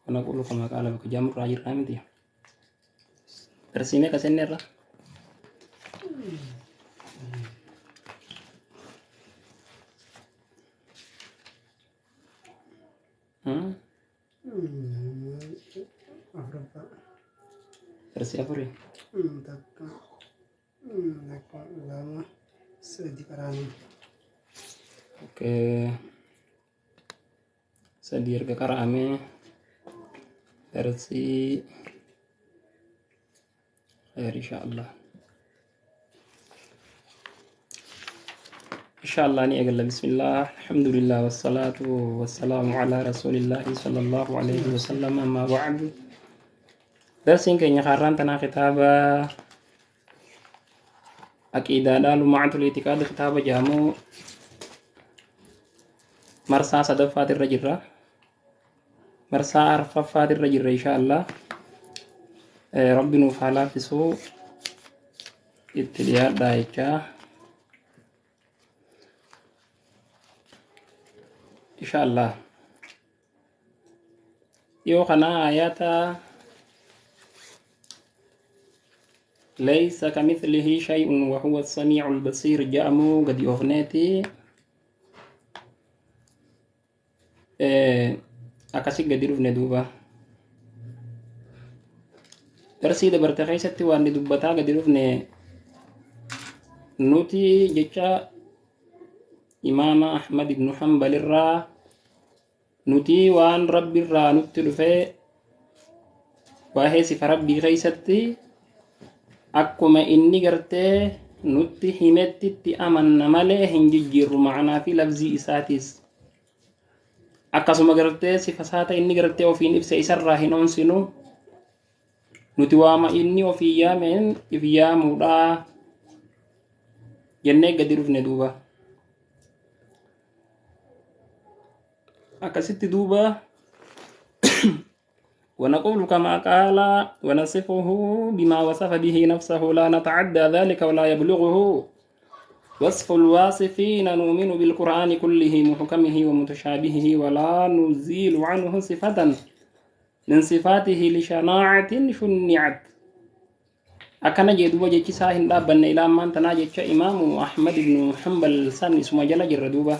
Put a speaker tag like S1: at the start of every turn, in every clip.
S1: ونقول كما قال بكجام راجل رامدي ترسيمه كسنرة ترسي أفري oke sedir ke karame versi insyaallah ni agalla bismillah alhamdulillah wassalatu wassalamu ala rasulillah sallallahu alaihi wasallam amma ba'du darsin kenya kharan tana kitaba aqidah lum'atul i'tiqad kitaba jamu marsa sadafatir rajirra marsa arfafatir rajirra insyaallah rabbinu fala fisu ittiya daicha insyaallah yo kana ayata laysa kamithlihi syai'un wa huwa as-sami'ul basir jamu gadi ofneti akasih gadi rufne duba tersi da bertakai satti wandi dubbata gadi rufne nuti jecha imam ahmad ibn hanbal irra nuti wan rabbi irra nutti dufe wahe sifar rabbi kaisatti akkuma inni garte nutti himettitti amanna male hinjijjiru ma'ana fi lafzi isatis akkasuma garte sifasaata inni garte ofiin ibsa isarraa hin onsinu nuti waama inni ofii yaameen ifyaamuudha jennee gadi dhufne duuba akkasitti duuba ونقول كما قال ونصفه بما وصف به نفسه لا نتعدى ذلك ولا يبلغه وصف الواصفين نؤمن بالقرآن كله محكمه ومتشابهه ولا نزيل عنه صفة من صفاته لشناعة شنعت أكن جدوا جيكي ساهن دابن إلى من تناجك إمام أحمد بن حنبل سن اسمه جل جردوبة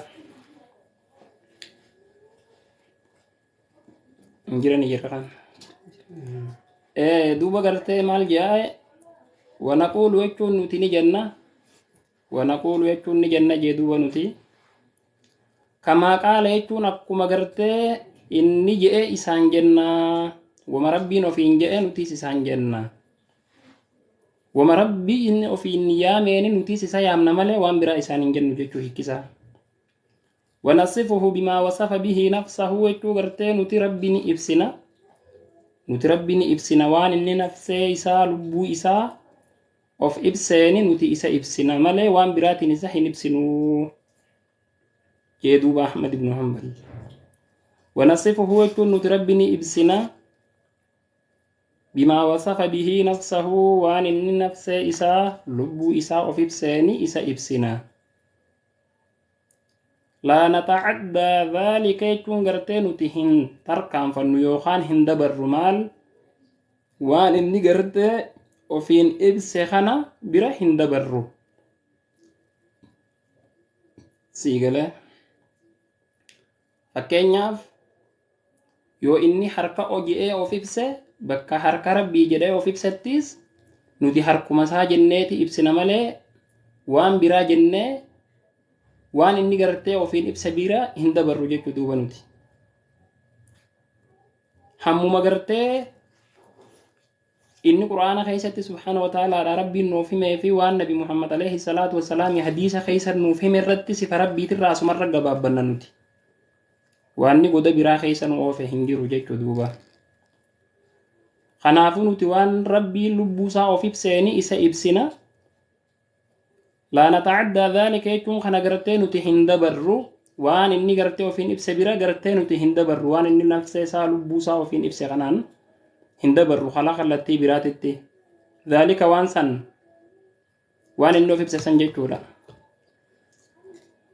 S1: انجرني جرقان دوبا قرتي مال جاء ونقول ويكون نتيني جنة ونقول ويكون جنة جدوبا نتي كما قال يكون أكما قرتي إني جاء إسان جنة ومربي نفين جاء نتيس إسان جنة ومربي إن أفين يامين نتيس سيام نمالي وانبرا إسان جنة جيكو هكسا ونصفه بما وصف به نفسه ويكو قرتي نتي ربي إبسنا nuti rabbini ibsina waan inni nafsee isaa lubbuu isaa of ibseeni nuti isa ibsina malee waan biraatiin isa hin ibsinu jee duuba ahmad ibn hanbal wanasifuhu jechuun nuti rabbini ibsina bimaa wasafa bihi nafsahu waan inni nafsee isaa lubbuu isaa of ibseeni isa ibsina لا نتعدى ذلك يكون قرتين تهن تركان فنو يوخان هن دبر رمال وان اني قرت وفين إبس خنا برا هن دبر سيقله فكينياف يو اني حركة اوجي او فيبسة بكا حركة ربي جده او فيبستيس نودي حركة مسا جنة إبسنا مالي وان برا جنة وان inni gartee ofiin ibsa bira hin dabarru jechuu duuba nuti hammuma gartee inni quraana keessatti subhaanahu wa ta'aala rabbiin nuuf himee fi waan nabi muhammad alayhi salaatu wassalaam hadiisa keessa nuuf hime irratti sifa rabbiitirraa asumarra gabaabbanna nuti waanni goda biraa keessa nu oofe hin jiru jechuu duuba kanaafuu nuti waan rabbiin lubbuusaa of ibseeni isa ibsina لا نتعدى ذلك يكون خنا قرتين وتهندبرو وان إني قرتين وفين إبس برا قرتين وتهندبرو وان إني نفسي سالو بوسا وفين إبس غنان هندبرو خلاق التي براتتي ذلك وان سن وان إنو في إبس سنجيكولا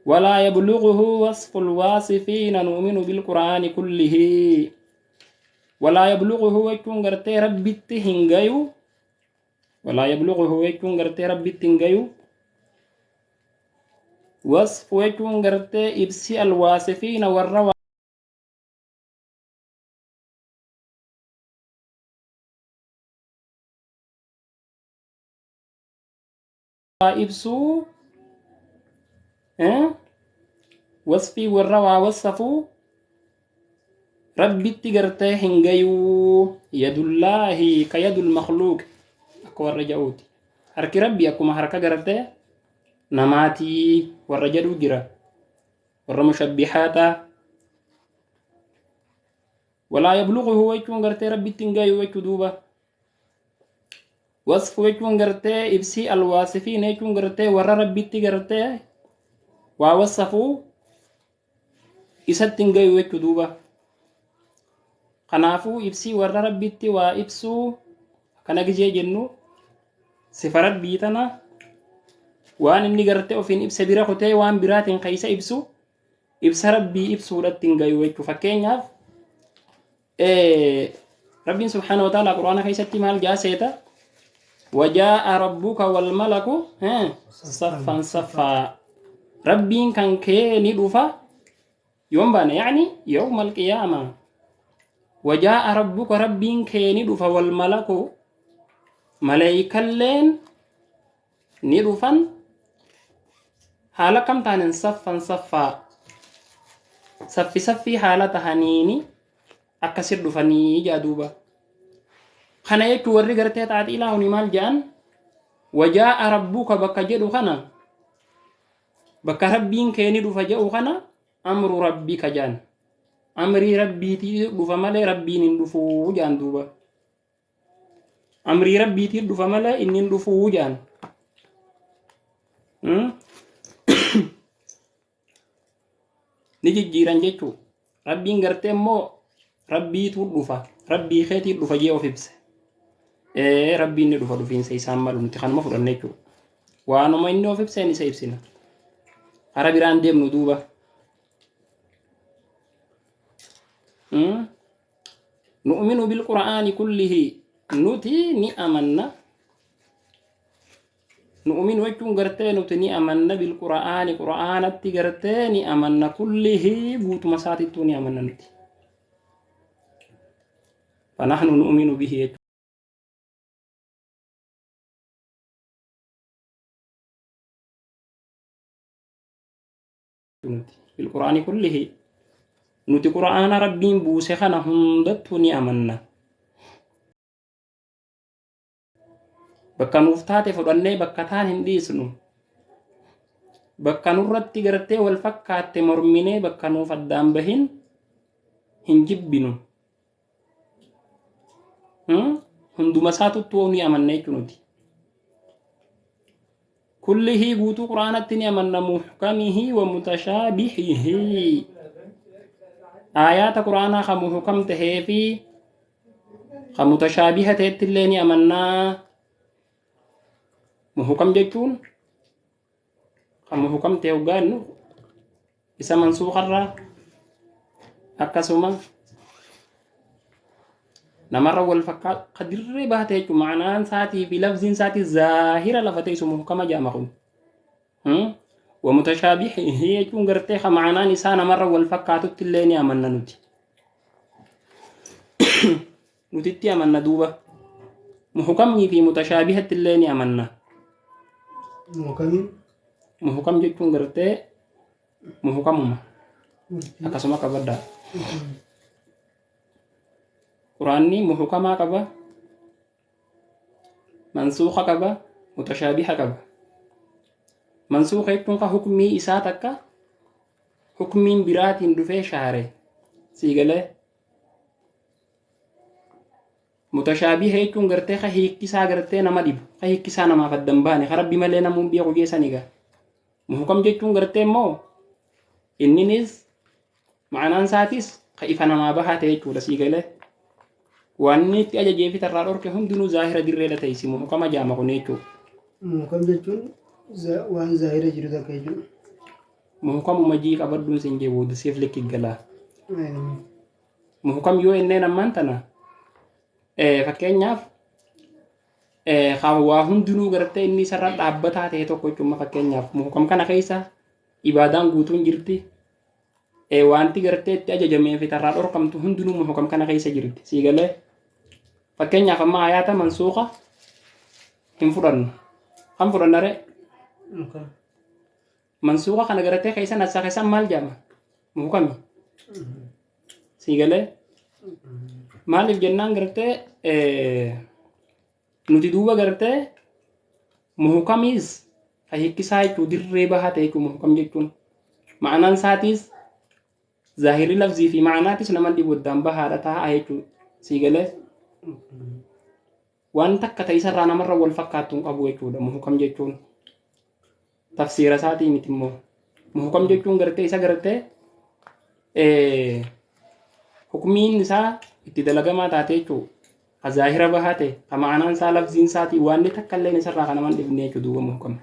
S1: ولا يبلغه وصف الواصفين نؤمن بالقرآن كله ولا يبلغه ويكون غرتي ربي تهنجيو ولا يبلغه ويكون غرتي ربي تهنجيو وصف ويكون غرتي إبسي الواسفين والروى إبسو وصفي والروى وصفوا ربي تغرتي هنجيو يد الله كيد المخلوق أكو الرجاوت حركي ربي أكو محركة غرتي نماتي والرجل جرا والمشبحات ولا يبلغه ويكون غرتي ربي تنجيو ويكدوبا وصف ويكون غرتي إبسي الواصفين يكون غرتي ورا ربي تغرتي ووصفوا إسات تنجيو ويكدوبا kanaafuu ibsii warra rabbitti waa ibsuu kana gijee jennu sifa rabbii tana waan inni gartee ofiin ibsa bira kutee waan biraatiin keessa ibsu ibsa rabbii ibsuudhatti hin gayu jechuu fakkeenyaaf rabbiin subhaanahu wa ta'ala quraana keessatti maal jaaseeta wajaa'a rabbuka wal malaku saffan saffaa rabbiin kan kee ni dhufa yoom baane yaani yawmal qiyaama وجاء ربك ربين كيني دفا والملك ملائكة لين ندفن حالا كم تانن صفا صفا صفي حالا تهانيني أكسر دفني جادوبا خنا يكو ورّي غرتي تاعت إله نمال جان وجاء ربك بك جدو خنا بك ربين كيني دفا جاء خنا أمر ربك جان أمري ربي تدفع ملا ربي ندفو جان دوبا أمري ربي تدفع ملا إني ندفو جان نيجي جيران جيتو ربي نغرتي مو ربي تدفع ربي خيتي تدفع جيو فيبس ربي ندفع دفين سيسان مالو نتخان مفرد نيتو وانو ما إنو فيبس يعني سيبسنا عربي ران ديم ندوبا نؤمن بالقرآن كله نتي نأمنا نؤمن وجهن غرتي نتي نأمنا بالقرآن قرآن تي غرتي نأمنا كله بوت مساتي تو نأمنا نتي فنحن نؤمن به بالقرآن كله نتي قرآن ربين بوسي خنا هندتو نأمنا bakka nuuf taate fudhannee bakka taan hin dhiisnu bakka nurratti gartee wal fakkaatte morminee bakka nuuf addaan bahin hin jibbinu hunduma isaatuttuu ni amanna jechuu nuti kullihii guutuu quraanatti ni amanna muhkamihi wa mutashaabihihi آيات قرآن خمحكم تهيفي خمتشابهة تتليني أمنا محكم جتون خمحكم تهوغان إسا منسوخ الرا أكسوما نمر والفكات قدر باتيك معنى ساتي في لفظ ساتي الظاهرة لفتيس محكم جامعون ومتشابه هي يكون غرتي معنى نسان مرة والفكات تليني أمنا نتي نتي أمنا دوبا محكمني في متشابهة تليني أمنا محكم يكون غرتي محكمما أكسما كبدا قرآني محكما كبا منسوخة كبا متشابهة كبا منسوخ يكون حكمي إساتك حكمين برات دفع شهره سيقله متشابه يكون غرتي خهيك كسا غرتي نمدب خهيك كسا نما فدنباني خرب ملينا مبيع وجيسانيغا محكم يكون غرتي مو إنينيز معنى ساتيس خيفا نما بحات يكون سيقله واني تأجي جيفي ترارور كهم دونو ظاهرة ديريلة تيسي محكم جامع نيكو
S2: محكم يكون waan zaahira jiru takka jechuudha.
S1: Muhukam majii qabadduun sin jee booda siif lekki galaa. Muhukam yoo inneen ammaan tana fakkeenyaaf waa hundinuu gartee inni isarra dhaabbataa ta'e tokko jechuudha. Fakkeenyaaf muhukam kana keessa ibaadaan guutuun jirti. Wanti gartee itti ajajamee fi tarraa dhorkamtu hundinuu muhukam kana keessa jirti. Sii galee fakkeenyaaf amma ayaata mansuuqa hin fudhannu. Kan fudhannare mansuuqa kana gartee keessa nasaa keessan maal jedhama? Muhukami. Sii galee maaliif jennaan gartee nuti duuba gartee muhukamiis hiikkisaa jechuu dirree bahaa ta'e jechuu muhukam jechuun ma'anaan isaatiis zaahirii lafzii fi ma'anaatis nama dhibuddaan bahaadha taa'aa jechuu. Sii galee waan takka ta'e isarraa namarra wal fakkaattu hin qabu jechuudha muhukam jechuun. Tafsiira isaatii miti immoo muhukam jechuun gartee isa gartee hukumiin isaa itti dalagamaa taate jechuudha. Zaahira bahaa ta'e ka ma'anaan isaa lafziin isaatii waan takka illee isarraa kan naman dhibne jechuudha duuba muhukam.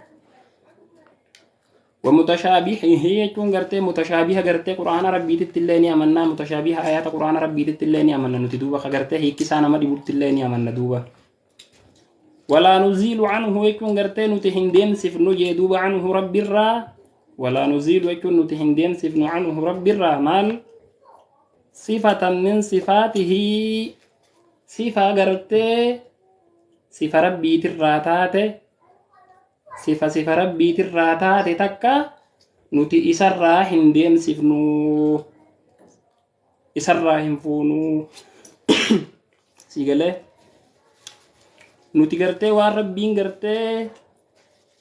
S1: ومتشابه هي يكون غرتي متشابه غرتي قرآن ربي تتلاني أمنا متشابه آيات قرآن ربي تتلاني أمنا نتدوبا غرتي هي كيسانا ما دي تتلاني أمنا دوبا ولا نزيل عنه يكون غرتي نتهندين سفنو يدوبا عنه رب الرا ولا نزيل يكون نتهندين سفنو عنه رب الرا مال صفة من صفاته صفة غرتي صفة ربي تراتاته sifa rabbiiti irraa taate takka nuti isarraa hin deemsifnu isarraa hin fuunu. Sii galee nuti gartee waan rabbiin gartee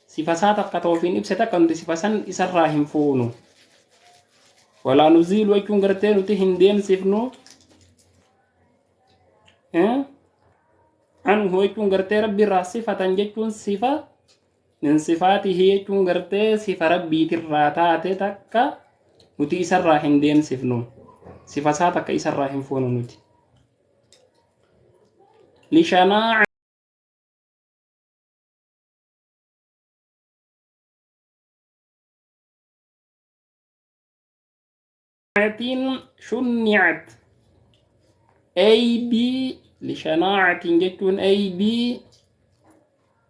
S1: sifa isaa takka toofiin ibse takka nuti sifa san isarraa hin fuunu. Walaa nuziilu jechuun gartee nuti hin deemsifnu anhu jechuun gartee rabbi irraa sifatan jechuun sifa من صفاته يكون غرتي صفة ربي تراتات تكا نتي إسر هندين سفنو صفة ساتك إسر هنفونو نتي لشناعة شنعت أي بي لشناعة جتون أي بي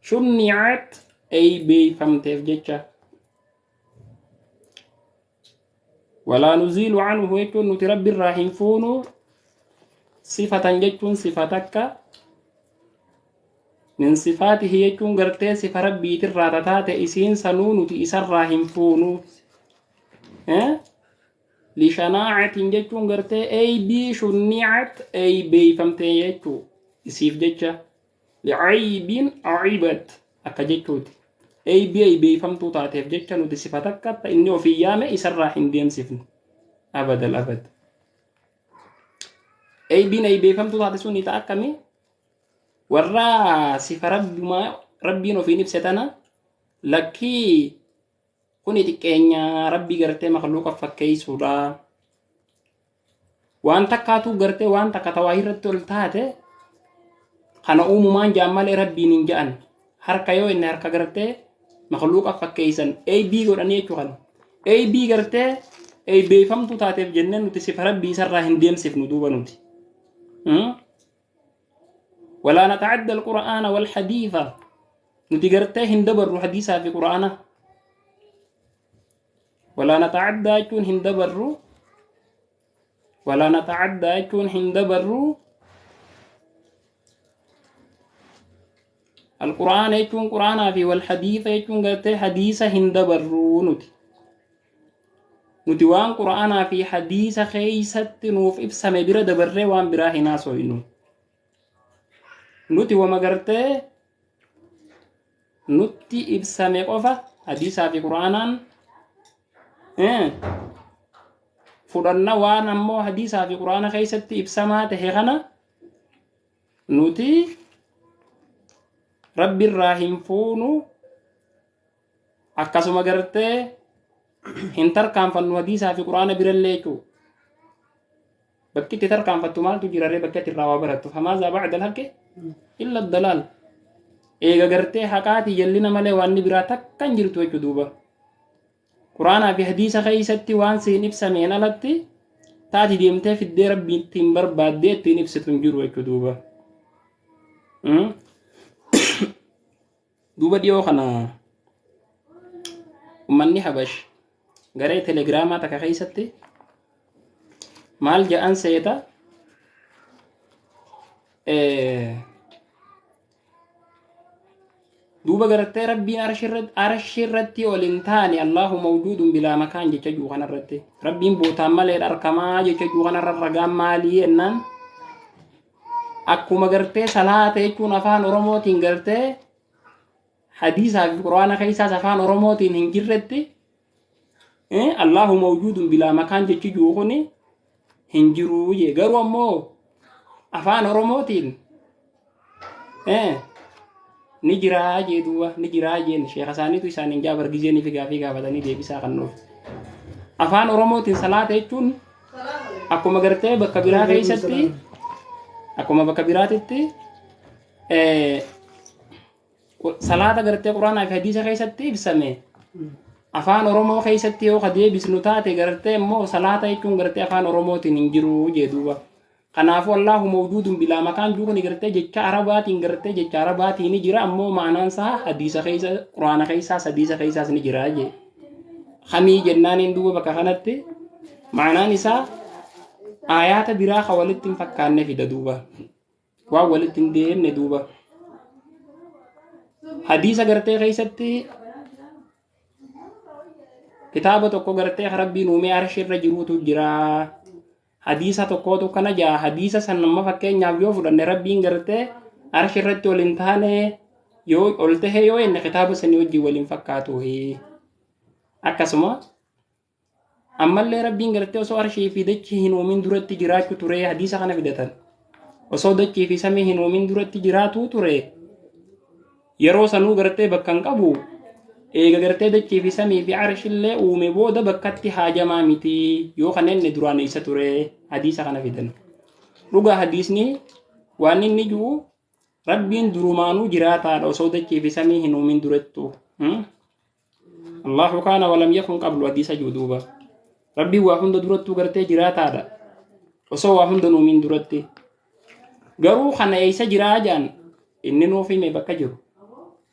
S1: شنعت أي بي فمتف جتشا ولا نزيل عنه يكون نتربي الراحين فونو صفة جتشون صفتك من صفاته يكون غرتي صفة ربي تراتات إسين سنون تيسر راحين فونو لشناعة جتشون غرتي أي بي شنعت أي بي فمتف جتشو يسيف جتشا لعيب عيبت أكا جتشوتي أي بي فهمتوا تعرف جتة نودي صفتك كتا إنه في يامه يسرح إنديم سفن أبد الأبد أي بي فهمتوا تعرف سوني تأكمي ورا صفة ربي نو في نفسنا لكي كوني تكينيا ربي غرتي مخلوق فكي سودا وان تكاتو غرتي وان تكتواهير تلتاته خانا أمومان جامال ربي ننجان harka yoo inni harka gartee makhluuqa fakkeeysan ab godhanii jechuudha. ab gartee beeyfamtu taateef jennee nuti sifa rabbii isarraa hin deemsifnu duuba nuti. ولا نتعدى القرآن والحديث nuti gartee hin dabarru hadiisaa fi qura'aana. ولا نتعدى jechuun hin dabarru ولا نتعدى jechuun hin dabarru القرآن يكون قرآن في والحديث يكون قلت حديث هندبرو نتي وان قرآن في حديث خيست نوف إبسا مبرا دبر وان براه ناسو إنو نتي وما قلت نتي إبسا مقفة حديث في قرآن فدنا وان أمو حديث في قرآن خيست إبسا ما تهيغنا نتي ربي الراحم فونو akkasuma gartee hin tarkaanfannu hadiisaa fi quraana birallee jechuudha. Bakki itti tarkaanfattu maaltu jirarree bakka itti irraa waa barattu famaasaa ba'aa dalhaqe illa dalaal eega gartee haqaati jallina malee waan ni biraa takka hin jirtu jechuudha duuba. Quraanaa fi hadiisa keessatti waan siin ibsameen alatti taati deemtee fiddee rabbii ittiin barbaaddee ittiin ibsitu hin jiru jechuudha duuba. duuba dhiyoo kana ummanni habash garee telegiraamaa takka keessatti maal jedhan seeta duuba gartee rabbiin arshi irratti ol hin taane allahu mawjuudun bilaa makaan jecha juu kanarratti rabbiin bootaan malee argamaa jecha juu kanarra ragaan maalii jennaan akkuma gartee salaata jechuun afaan oromootiin gartee hadiisaa fi quraana keessaas afaan oromootiin hin jirretti allahu mawjuudun bilaa makaan jechi juu kuni hin jiruu jee garuu ammoo afaan oromootiin ni jiraa jee duuba ni jiraa jeen sheekha isaaniitu isaaniin jaabar gizeenii fi gaafii gaafatanii deebisaa kannuuf afaan oromootiin salaata jechuun akkuma gartee bakka biraa keessatti akkuma bakka biraatitti salaata gartee quraanaa fi hadiisa keessatti ibsame afaan oromoo keessatti yoo deebisnu taate gartee immoo salaata jechuun gartee afaan oromootiin hin jiru jee duuba kanaafuu allahu mawjuudun bilaa makaan juukuni gartee jecha arabaatiin gartee jecha arabaatiin ni jira ammoo ma'anaan isaa hadiisa keessa quraana keessaas hadiisa keessaas ni jira jee kamii jennaaniin duuba bakka kanatti ma'anaan isaa aayaata biraa ka walitti hin fakkaanne fida duuba waan walitti hin deemne duuba hadiisa gartee keessatti kitaaba tokko gartee rabbiin uumee arshi irra jiruutu jira hadiisa tokkootu kana jaa hadiisa san nama fakkeenyaaf yoo fudhanne rabbiin gartee arshi irratti ol hin taane yoo ol tahe yoo enne kitaaba sanii wajjin waliin fakkaatu akkasuma ammallee rabbiin gartee osoo arshii fi dachii hin uumin duratti jiraachuu ture hadiisa kana fidatan osoo dachii fi samii hin uumin duratti jiraatu ture yeroo sanuu gartee bakka hin qabu eega gartee dachii fi samii fi arshillee uume booda bakkatti haajamaa miti yoo kanneen duraan isa ture hadiisa kana fidan dhugaa hadiisni waan inni jiru rabbiin durumaanuu jiraataadha osoo dachii fi samii hin uumin durattu allahu kaana walam yakun qablu hadiisa jiru duuba rabbiin waa hunda durattuu gartee jiraataadha osoo waa hunda uumin duratti garuu kana eessa jiraa jaan inni nuuf hime bakka jiru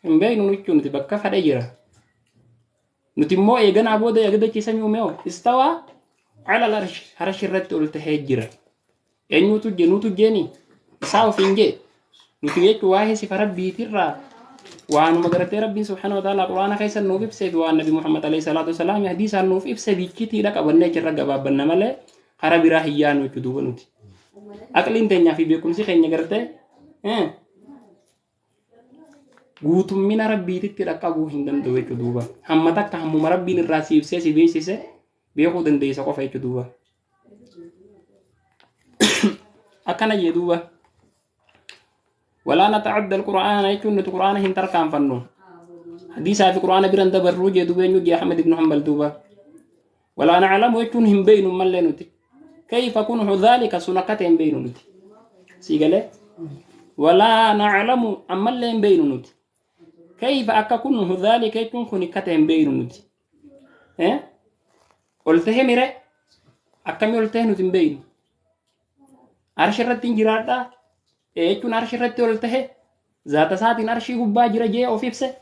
S1: hin beeknu jechuun nuti bakka fadhe jira nuti immoo eeganaa booda dachii samii uumee istawaa ala arshi irratti ol tahee jira eenyutu nutu jeeni isaa ofiin jee nuti jechuun waa'ee sifa rabbiitirraa waanuma gartee rabbiin subhaanahu wa ta'aalaa quraana keessa nuuf ibsee fi waan nabi muhammad alayhi salaatu wasalaam hadiisaan nuuf ibsee bichitiidha qabannee jirra gabaabbanna malee karaa biraa hiyyaanu jechuu duuba nuti aqliin teenyaa fi beekumsi keenya gartee guutummina rabbiititti dhaqqabuu hin danda'u jechuu duuba hamma takka hammuma rabbiin irraa si ibsee si beeksise beekuu dandeessa qofa jechuu duuba akkana jee duuba walaa nata'adda alqur'aana jechuun nuti qur'aana hin tarkaanfannu hadiisaa fi qur'aana biran dabarruu jee duuba eenyu jee ahmad ibnu hanbal duuba walaa naclamu jechuun hin beeynu mallee nuti kayfa kunhu dhaalika sun akkata hin beeynu nuti sii galee walaa naclamu ammallee hin beeynu nuti كيف أكون ذلك يكون كوني كتهم بينو نتي قلته ميرا أكمل قلته نتي بين أرش الرتين جرادا يكون أرش الرتين قلته ذات ساعة أرشي هبا جرا جي أو فيفسه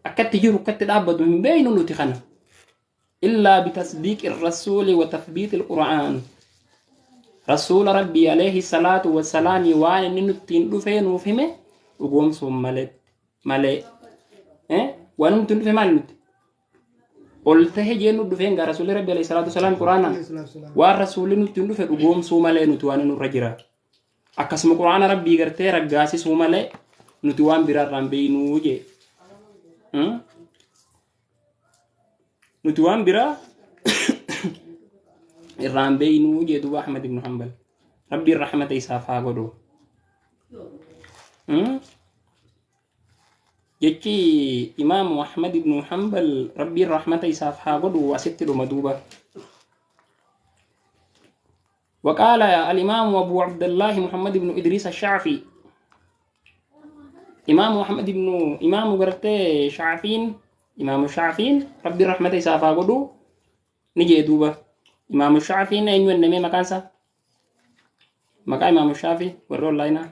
S1: أكت تجرو كت الأبد من بينو نتي خنا إلا بتصديق الرسول وتثبيت القرآن رسول ربي عليه الصلاة والسلام وان نتين دفين وفهمه وقوم ثم malee waan nuti dhufe maal nuti ol tahe jennu dhufeen gaa rasuulli rabbi alayhi salaatu wasalaam quraana waan rasuulli nuti dhufe dhugoomsuu malee nuti waan nurra jira akkasuma quraana rabbii gartee raggaasisuu malee nuti waan biraarraan beeynuu jee nuti waan biraa irraan beeynuu jee duuba ahmad ibnu hanbal rabbiin rahmata isaaf haa godhu jechi imaamu ahmad ibnu hanbal rabbiin rahmata isaaf haa godhu asitti dhuma duuba وقال الإمام أبو عبد الله محمد بن إدريس الشعفي إمام محمد بن إمام قرتي شعفين إمام الشعفين ربي رحمة إسافا قدو نجي دوبا إمام الشعفين أين ينمي مكانسا مكان إمام الشعفي ورول لنا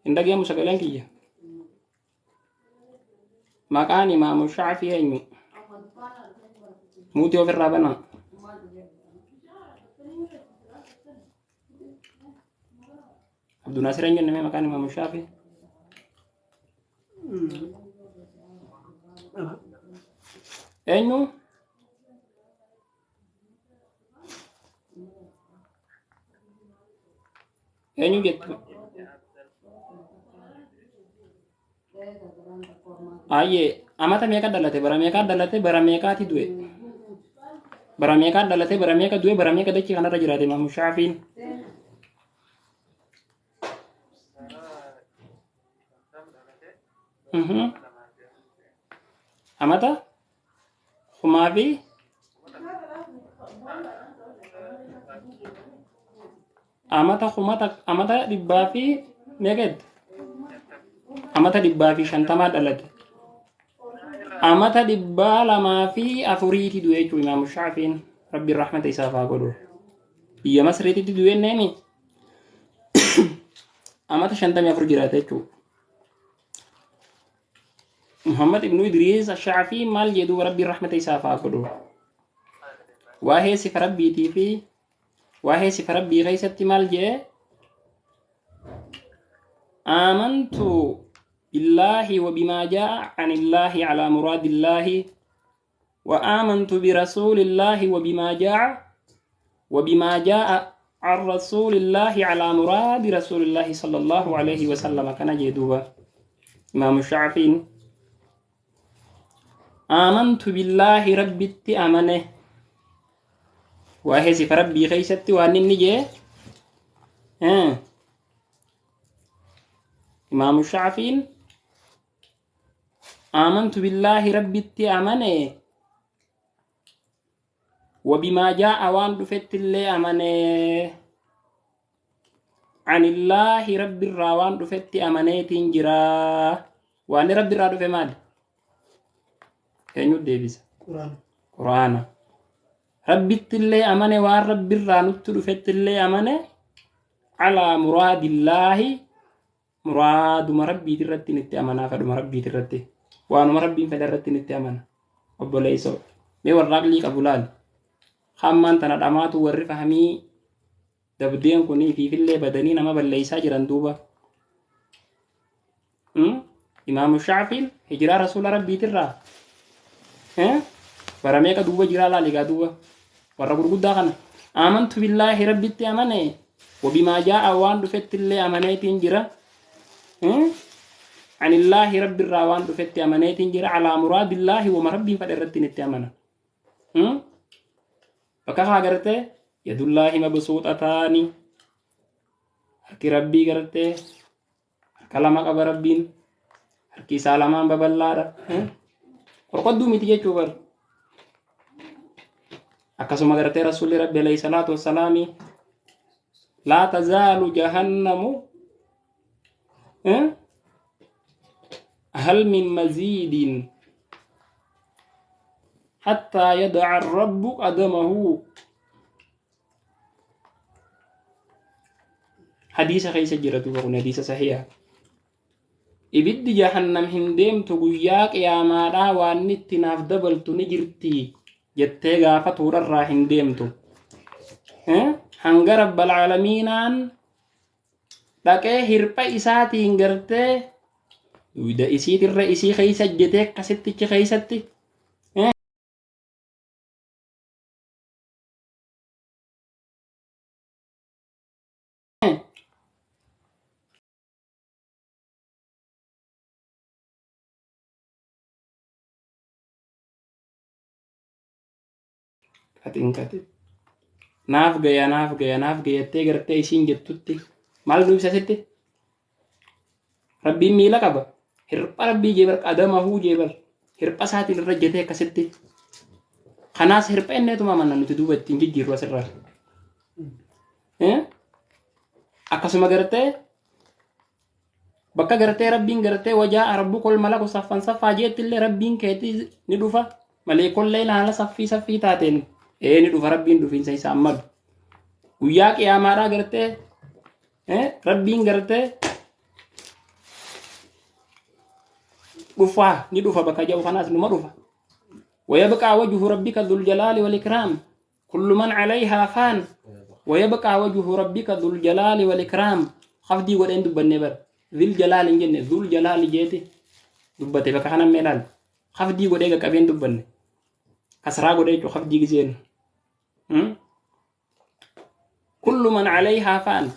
S1: Indagi yang musakalan kiyya. Maqaan Imaamu Shaafi'i eenyu? Muutii ofirraa banaa. Abdunaasir eenyu jennee maqaan Imaamu Shaafi'i? Eenyu? Eenyu jettu? Ayyee amata meeqa dhalate? Bara meeqa dhalate? Bara meeqaati du'e? Bara meeqa dhalate? Bara meeqa du'e? Bara meeqa dachii kanarra jiraate Imaamu Shaafiin? Amata kumaa fi amata dhibbaa fi meeqetti? Amata dhibbaa fi shantamaa dhalate. Amata dhibbaa lamaa fi afuriiti du'e jechuudha Imaamu Shaafiin. Rabbiin rahmata isaaf haa godhu. Biyya Masriitti du'e neemi amata 54 jiraate jechuudha. Muhammad ibnu Idriis Shaafiin maal jedhu Rabbiin rahmata isaaf haa godhu. Waa'ee sifa rabbiitii fi waa'ee sifa rabbii keessatti maal jedhe? Amantu بالله وبما جاء عن الله على مراد الله وآمنت برسول الله وبما جاء عن رسول الله على مراد رسول الله صلى الله عليه وسلم كان جدوبا إمام الشافعي آمنت بالله ربي أمنه وهي سفر ربي خيستي وأن النجي إمام الشافعي آمنت بالله ربي أمنه وبما جاء وان دفت اللي أمنه عن الله رب الراوان دفت أمنه تنجرا وان رب الرا دفت مال كأنه ديبس قرآن ربي اللي أمنه وان رب الرا نت دفت اللي أمنه على مراد الله مراد مربي ترتي نت أمنه فد مربي ترتي وان مربي فدرتي نت أمنه أبو ليسو مي ورق لي قبولان خامان تنا داماتو ورّي فهمي دبدين كوني في اللي بدني نما بلّيسا جران دوبا إمام الشافعي هجرة رسول ربي ترى براميكا دوبا جرا لا لغا دوبا ورّا غرغدا خنا آمنت بالله ربي تأمني وبما جاء وان دفت اللي أمنيتين جرا عن الله رب الراوان دفت أمنيتين جرا على مراد الله ومربي فدرتين التأمنة Bakka agartee yadullahi mabsuuxataani harki rabbii gartee harka lama qaba rabbiin harki isaa lamaan babal'aadha qorqodduu miti jechuu bar akkasuma gartee rasuulli rabbi alayhi salaatu wassalaami laa tazaalu jahannamu hal min maziidin حتى يدع الرب قدمه حديث خيس جرته وكن حديث صحيح إبد جهنم هندم تغياك يا مادا وانت ناف دبلت نجرتي جتة غافة ورر هندم تو هنگر رب العالمين لكه هربا إساتي هنگرته ويدا إسيت الرئيسي خيس جتة كستي خيستي Katingkati naaf gaya tee gartee isiin jettutti maal nu ibsasitti rabbiin miila qaba hirpha rabbii jeebal qadamahuu jeebal hirpha isaatiin irra jetee akkasitti kanaas hirpha inneetuma amanna nuti duuba ittiin jijjiirru asirraa akkasuma gartee bakka gartee rabbiin gartee wajaa rabbukal malaku saffan saffaa jeettillee rabbiin keetii ni dhufa maleekollee haala saffii taateen ni dhufa rabbiin dhufiinsa isaa ammadu guyyaa qiyaamaadhaa gartee rabbiin gartee dhufa ni dhufa bakka jau kanaas numa dhufa ويبقى وجه ربك ذو الجلال والإكرام كل من عليها فان ويبقى وجه ربك ذو الجلال والإكرام خفدي ودين دبني بر ذو الجلال جنة ذو الجلال جيتي دبته بك خنا ميلال خفدي ودين كابين دبني كسرى ودين خفدي جزين كل من عليها فان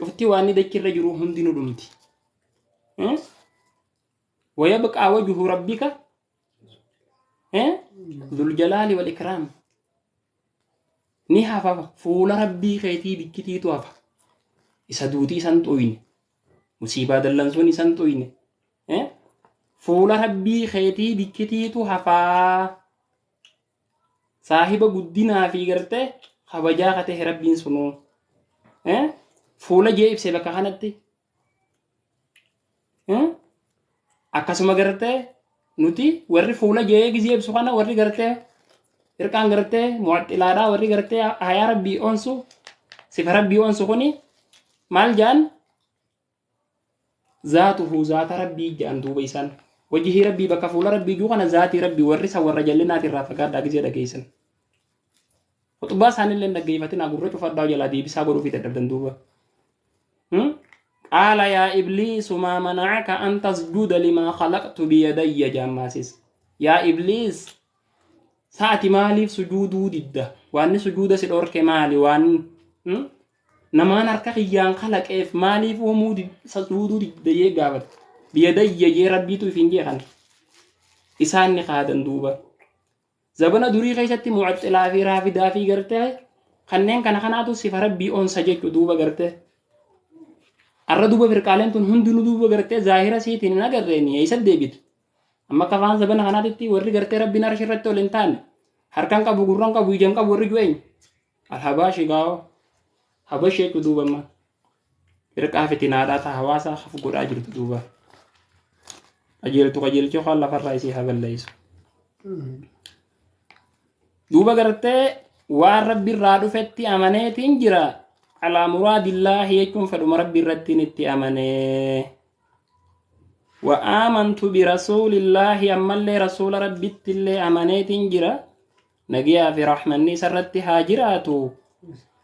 S1: شفتي واني ذكر رجروهم دينو دمتي ويبقى وجه ربك ذو الجلال والإكرام نهافا فول ربي خيتي بكتي توافا إسادوتي سنتوين مصيبة دلنسوني سنتوين فول ربي خيتي بكتي توافا صاحب قدنا في غرته خبجا خته ربين سنو فول جيب سبكا خانتي akkasuma gartee nuti warri fuula jee gizee ibsu kana warri gartee irkaan gartee mu'attilaadhaa warri gartee hayaa rabbii onsu sifa rabbii onsu kuni maal jaan zaatuhu zaata rabbii jaan duuba isaan wajihii rabbii bakka fuula rabbii juu kana zaatii rabbii warri isa warra jallinaati irraa fagaadhaa gizee dhageessan khutbaa isaanillee dhaggeeffatin agurra cufadhaa jalaa deebisaa godhuufi dadhabdan duuba قال يا إبليس ما منعك أن تسجد لما خلقت بيدي جاماسيس يا إبليس ساعتي مالي سجود ضد وأن سجود سدور كمالي وأن نما نركع يان خلق إف مالي فمود سجود ضد يجابت بيدي يجي ربي تو فين جهان إسان نخادن دوبا زبنا دوري خيشتي معطلا في رافي دافي قرته خنين كان خناتو سفر ربي أون سجد دوبا قرته arra duba firqaaleen tun hundinuu duba gartee zaahira siitiin hin agarreeni eessa deebitu amma kafaan zabana kanaatitti warri gartee rabbiin arshi irratti ol hin taane harkaan qabu gurraan qabu ijaan qabu warri ju'een alhabaashi gaawo habasheetu duuba amma firqaa fitinaadhaa ta hawaasaa hafu godhaa jirtu duuba qajeelchoo kaan lafarraa isii haballeessu duuba gartee waan rabbi irraa dhufetti amaneetiin jira على مراد الله يكون فدم ربي رتين التأمنه وآمنت برسول الله أما اللي رسول ربي اللي أمنيت جرا نجيا في رحمني سرت هاجراتو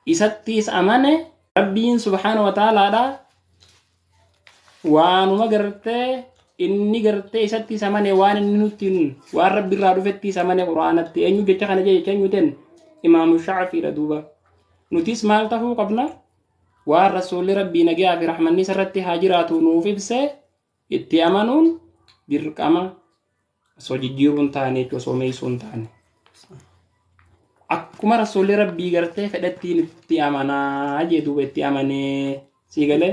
S1: إستيس أمانة ربي سبحانه وتعالى دا وانو ما قرته إني قرته إستيس أمانة وان ننتين وان ربي رادو فتيس أمانة قرآنتي أنيو جتشا خنا جاي كنيو تن إمام الشافعي ردوبا نتيس مال تفو قبنا والرسول ربي نجا في رحمني سرت هاجراتو نوفي بس اتيامنون برقما سوجيرون تاني تو سوميسون تاني akkuma rasuulli rabbii gartee fedhattiin itti amanaa jedhu itti amanee siigale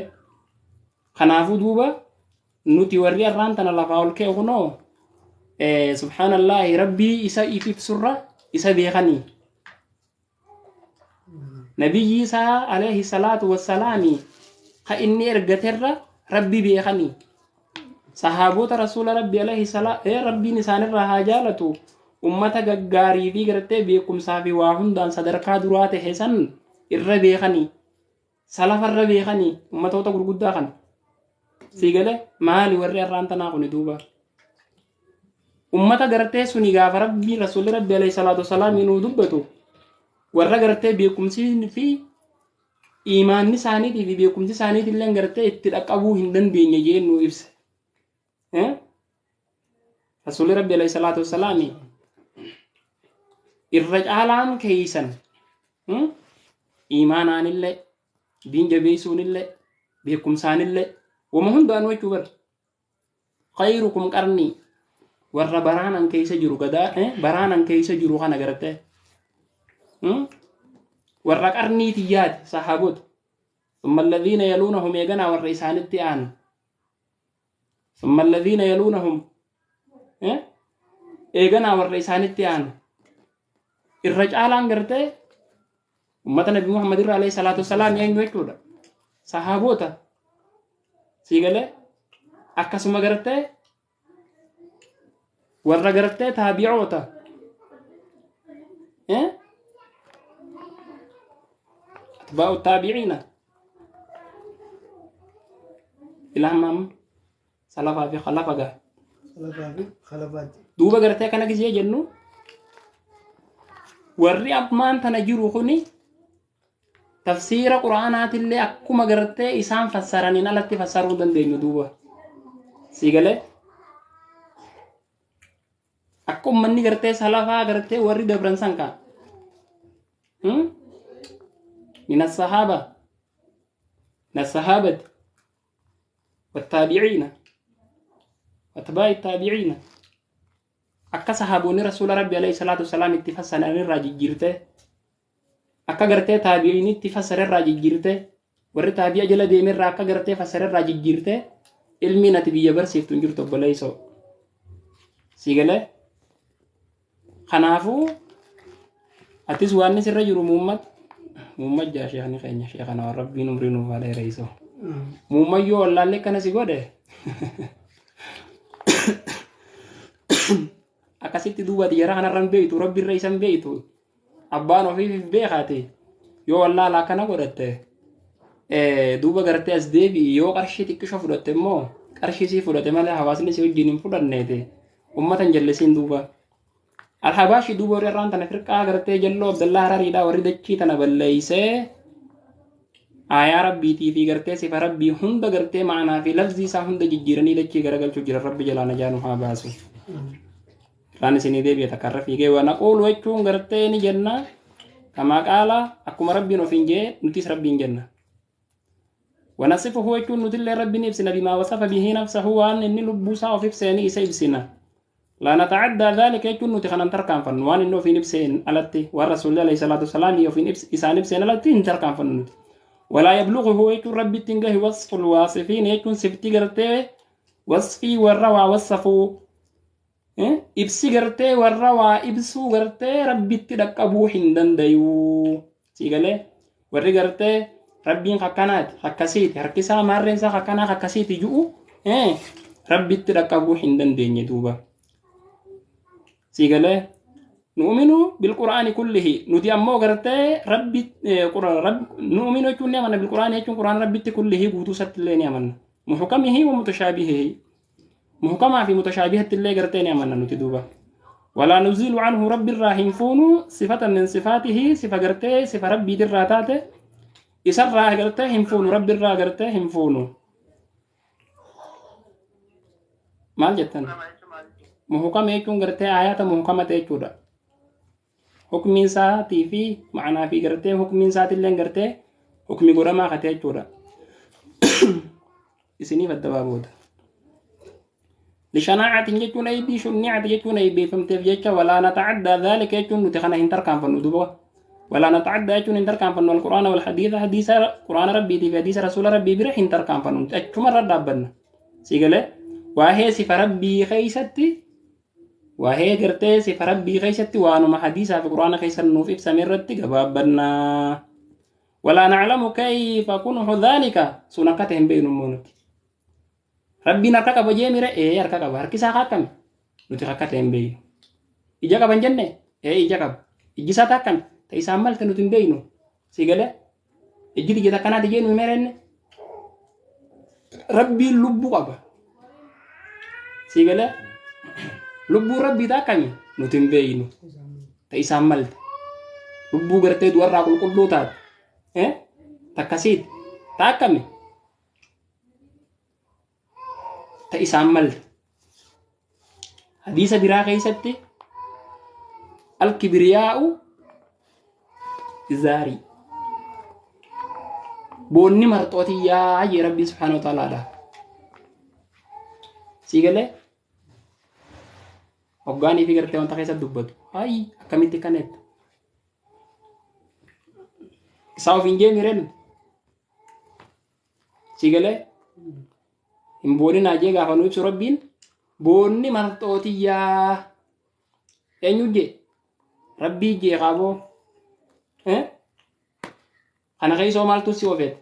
S1: kanaafuu duuba nuti warri arraan tana lafaa ol ka'e kunoo subhaanallahi rabbii isa ifibsurra isa beekanii nabiyyi isaa alayhi salaatu wassalaami ka inni ergaterra rabbii beekanii sahaabota rasuula rabbii alayhi salaatu rabbiin isaanirraa haa jaalatu ummata gaggaarii fi gartee beekumsaa fi waa hundaan sadarkaa duraa ta'e san irra beekanii salafarra beekanii ummatoota gurguddaa kan siigale maali warri arraan tanaa kuni duuba ummata gartee suni gaafa rabbii rasuulli rabbii alayhi salaatu wassalaam inuu dubbatu warra gartee beekumsii fi iimaanni isaaniitii fi beekumsi isaaniitii illee gartee itti dhaqqabuu hin dandeenye jennuu ibsa rasuulli rabbii alayhi salaatu wassalaam irra caalaan keeysan iimaanaanillee diin jabeessuunillee beekumsaanillee wama hundaanuu jechuu bar khayrukum qarnii warra baraanan keeysa jiru gadaa baraanan keeysa jiru kana gartee warra qarnii tiyyaati sahaabota ثم الذين يلونهم يغنا warra isaanitti aan ثم الذين يلونهم eegana warra isaanitti aan irra caalaan gartee ummata nabi muhammad irra alayhi salatu wassalam eenyu jechuudha sahaabota siigale akkasuma gartee warra gartee taabi'oota atbaa'u taabi'iina ilhamam salafaa fi khalafa gaa
S2: Lafafi khalafati.
S1: duuba gartee kana gisee jennu warri ammaan tana jiru kuni tafsiira quraanaatillee akkuma gartee isaan fassaraniin alatti fassaruu dandeenyu duuba siigalee akka ummanni gartee salafaa gartee warri dabran san ka min as-sahaba min as-sahabati wat-tabi'ina watba'i at-tabi'ina akka sahaboonni rasuula rabbi alayhi salaatu wasalaam itti fassaran irraa jijjiirte akka gartee taabi'iin itti fassara irraa jijjiirte warri taabi'a jala deeme irraa akka gartee fassara irraa jijjiirte ilmiin ati biyya barsiiftu hin jirtu obboleeysoo siigalee kanaafuu atis waan isirra jiru muummat jaa sheekni keenya sheekana waan rabbiin umrii nuuf haa dheereysoo muummayyoo wallaallee kana si godhe akkasitti duuba xiyyaara kanarran beeytu rabbi irra isan beeytu abbaan ofiif beekaate yoo wallaalaa kana godhatte duuba gartee as deebi'i yoo qarshii xiqqisho fudhatte immoo qarshii sii fudhate malee hawaasni si wajjin hin fudhanneete ummatan jallisiin duuba alhabaashi duuba warri irraan tana firqaa gartee jalloo abdallaa harariidhaa warri dachii tana balleeysee aayaa rabbiitii fi gartee sifa rabbii hunda gartee ma'anaa fi lafzii isaa hunda jijjiiranii dachii garagalchuu jiran rabbi jalaa najaa nu haa baasu raan isinii deebi'e takkarra fiigee waan aquulu jechuun gartee ni jenna kamaa qaala akkuma rabbiin ofiin jee nutis rabbiin jenna wanasifuhu jechuun nutillee rabbiin ibsina bimaa wasafa bihi nafsahu waan inni lubbuusaa of ibseeni isa ibsina laa natacaddaa dhaalika jechuun nuti kanan tarkaanfannu waan inni ofiin ibseen alatti waan rasuulli alayhi salaatu wasalaam isaan ibseen alatti hin tarkaanfannu nuti walaa yabluguhu jechuun rabbitti hin gahi wasful waasifiin jechuun siftii gartee wasfii warra waa wasafuu ibsi gartee warra waa ibsuu gartee rabbitti dhaqqabuu hin dandayuu siigalee warri gartee rabbiin akkanaati akkasiiti harkisaa maarreensaa akkanaa akkasiiti ju'u rabbitti dhaqqabuu hin dandeenye duuba siigalee nu'minu bilqur'aani kullihi nuti ammoo gartee rabbi nu'minu jechuun ni amanna bilqur'aani jechuun qur'aan rabbitti kullihi guutuu isatti illee ni amanna muhkamihi wa mutashaabihihi محكمة في متشابهة اللي قرتين أمنا نتدوبة ولا نزيل عنه رب الراهن فونو صفة من صفاته صفة قرتين صفة ربي دراتاته إسر راه قرتين هم فونو رب الراه قرتين هم فونو مال جتن محكمة يكون قرتين آيات محكمة يكودا حكم ساتي في معنا في قرتين حكم ساتي اللي قرتين حكم قرما خطي يكودا إسني فالدبابود لشناعة يجون أي بي شناعة يجون أي بي فمتف يجا ولا نتعدى ذلك يجون نتخنا هنتر كان فنودوا ولا نتعدى يجون هنتر كان فنو القرآن والحديث حديث قرآن ربي دي حديث رسول ربي بره هنتر كان فنو أجمع رد أبنا سيقله وهي سفر ربي خيستي وهي قرتي سفر ربي خيستي وانو ما حديث في قرآن خيسر نوفيف سميرتي قبابنا ولا نعلم كيف كنه ذلك سنقتهم بين مونتي Rabbiin harka qaba jee mire harka qaba harki isaa akkami nuti rakkate hin beeynu ija qaba hin jenne ija qaba iji isaa akkami ta isaan malte nuti hin beeynu siigalee iji ija akkanaati jee nu merenne rabbiin lubbuu qaba siigalee lubbuu rabbii ta akkami nuti hin beeynu ta isaan malte lubbuu gartee du'arraa qulqulluu taate takkasiiti ta akkami ta isaan malte hadiisa biraa keessatti alkibriyaa'u izaarii boonni marxootiyaa jee rabbii subhaanahu wa ta'aalaadha siigalee hoggaanii fi gartee wanta keessatti dubbatu hayi akkamitti kaneetta isaa ofiin jee mireen siigalee hin boonina jee gaafa nu ibsu rabbiin boonni marxootiyaa eenyu jee rabbii jee qaaboo kana keessoo maaltu si ofeet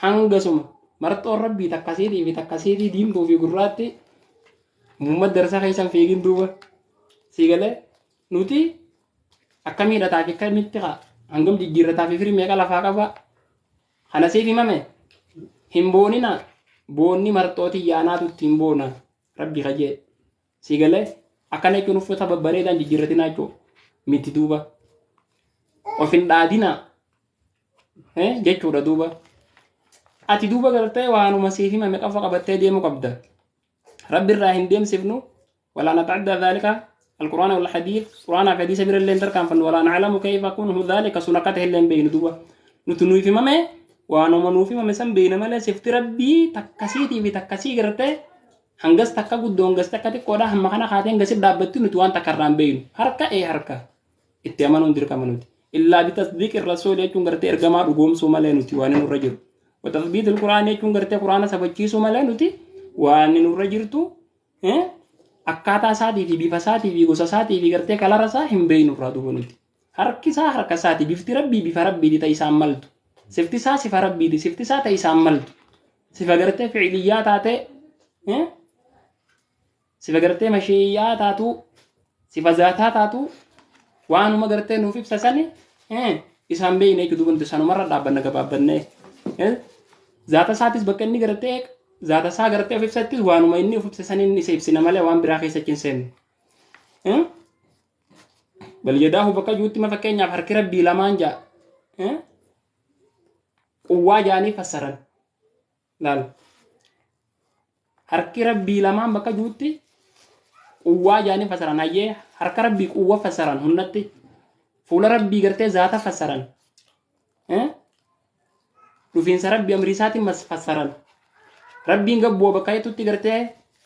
S1: hangasuma marxoon rabbii takkasiitii fi takkasiitii diimtuu fi gurraatti muummat darsa keessan fiigin duuba siigalee nuti akkamiidhataa fi akkamitti hangam jijjiirrataa fi firii meeqa lafaa qaba kana siif himame hin boonina boonni marxooti yaanaatutti hin boona rabbi kajee sigalee akkana jechuun uffata babbareedaan jijjiirratinaa jechuudha miti duuba of hin dhaadinaa jechuudha duuba ati duuba gartee waanuma siif himame qofa qabattee deemuu qabda rabbi irraa hin deemsifnu ولا نتعدى ذلك القرآن والحديث قرآن في حديث بير اللي دركان فن ولا نعلم كيف أكونه ذلك سنقته اللي بين دوبا نتنوي في مامه وانا منو في مامه سم بين ماله سفت ربي تكسيتي في تكسي غرته هنگس تكا قدون غس تكاتي كودا هم مخانا خاتين غس دابتي نتوان تكرام بين حركة حركة اتيامانون دركا منوتي إلا بتصديق الرسول يكون غرته إرغما رغوم سومالي نتي وانين الرجل وتثبيت القرآن يكون غرته قرآن سبجي سومالي نتي وانين الرجل تو akkaataa isaatii fi bifa isaatii fi gosa isaatii fi gartee kalara isaa hin beeynu irraa duuba nuti harki isaa harka isaatii bifti rabbii bifa rabbiiti ta'e isaan maltu sifti isaa sifa rabbiiti sifti isaa ta'e isaan maltu sifa gartee fi'iliyyaa taate sifa gartee mashiiyyaa taatu sifa zaataa taatu waanuma gartee nuuf ibsa sani isaan beeyne jechuudha duuba nuti sanumarra dhaabbanna gabaabbanne zaata isaatis bakka inni gartee zaata isaa gartee of ibsattis waanuma inni of ibsa saniin isa ibsina malee waan biraa keessa hin seenne bal yadaahu bakka juutti ma fakkeenyaaf harki rabbii lamaan ja'a quwwaa jaanii fassaran laal harki rabbii lamaan bakka juutti quwwaa jaanii fassaran hayyee harka rabbii quwwa fassaran hundatti fuula rabbii gartee zaata fassaran dhufiinsa rabbii amrii isaatiin mas fassaran rabbiin gabboo bakka jettutti gartee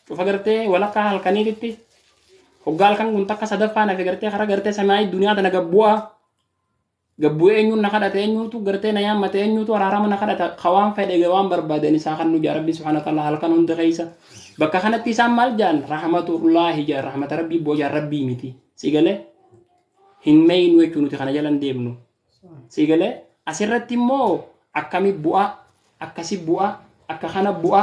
S1: cufa gartee walakkaa halkaniititti hoggaa halkan kun takka sadaffaa nafe gartee kara gartee samaayii duniyaa tana gabbuu eenyuun na kadhate eenyuutu gartee na yaammate eenyuutu araarama na kadhata kawaan fedhe waan barbaadan isaa kan nu jaa rabbi subhaanahu wa ta'ala halkan hunda keessa bakka kanatti isaan maal jaan rahmatullaahi jaan rahmata rabbii boo jaan rabbii miti sigalee hin meeynu jechuu nuti kana jalan deemnu sigalee asirratti immoo akkami bu'a akkasi bu'a akka kana bu'a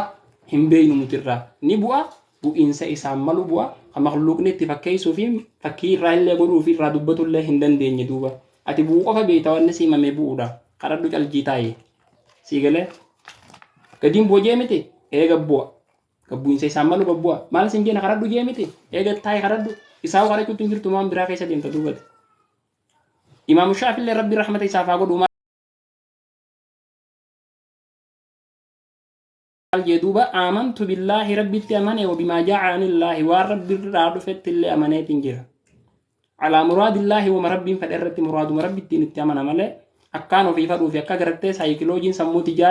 S1: hin beeynu nutirraa ni bu'a bu'iinsa isaan malu bu'a kan makluuqni itti fakkeessuu fi fakkii irraa illee godhuu fi irraa dubbatu illee hin dandeenye duuba ati bu'uu qofa beektaa wanni sii mamee bu'uudha kadhadhu caljii taa'e sigalee gadiin bu'a jee miti eega bu'a gabbu'insa isaan malu gabbu'a maal sin jeena kadhadhu jee miti eega taa'e kadhadhu isaa kadhachuutti hin jirtu maan biraa keessa deemta duubate imaamu shaafillee rabbi rahmata isaaf haa godhu الجدوبة آمنت بالله ربي تأمنه وبما جاء عن الله ورب الراد فت اللي أمنه تنجرا على مراد الله ومرب فدرت مراد مرب الدين تأمنه مله أكانوا في فرو في أكجرته سايكولوجين سموت جا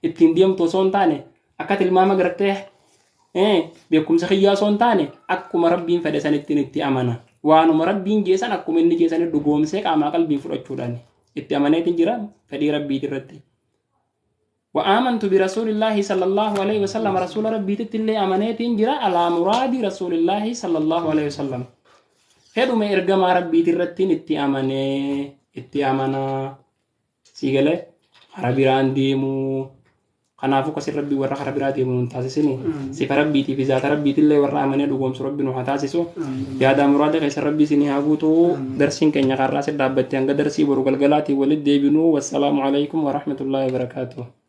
S1: التنديم توصون تاني أكتر الماما جرته بيكم سخيا صون تاني أكو مرب فدرسان الدين تأمنه وأنا مرب جيسان أكو مني جيسان الدقوم سك أما قلبي فرق شوراني التأمنه تنجرا فدي ربي ترتي وآمنت برسول الله صلى الله عليه وسلم رسول ربي تتلي أمانات جرا على مراد رسول الله صلى الله عليه وسلم هذا ما إرجع ربي ترتين اتيامنا سيجله خرابيران ديمو خنافو كسر ربي ورا خرابيران ديمو تاسسني سيف ربي في ذات ربي تلي ورا أمانة دوم سر ربي نوح تاسسو يا دام مراد كسر ربي سني هاغوتو درسين كنيا كراس الدابت yang درسي برو galgalati walid debinu wassalamu alaikum warahmatullahi wabarakatuh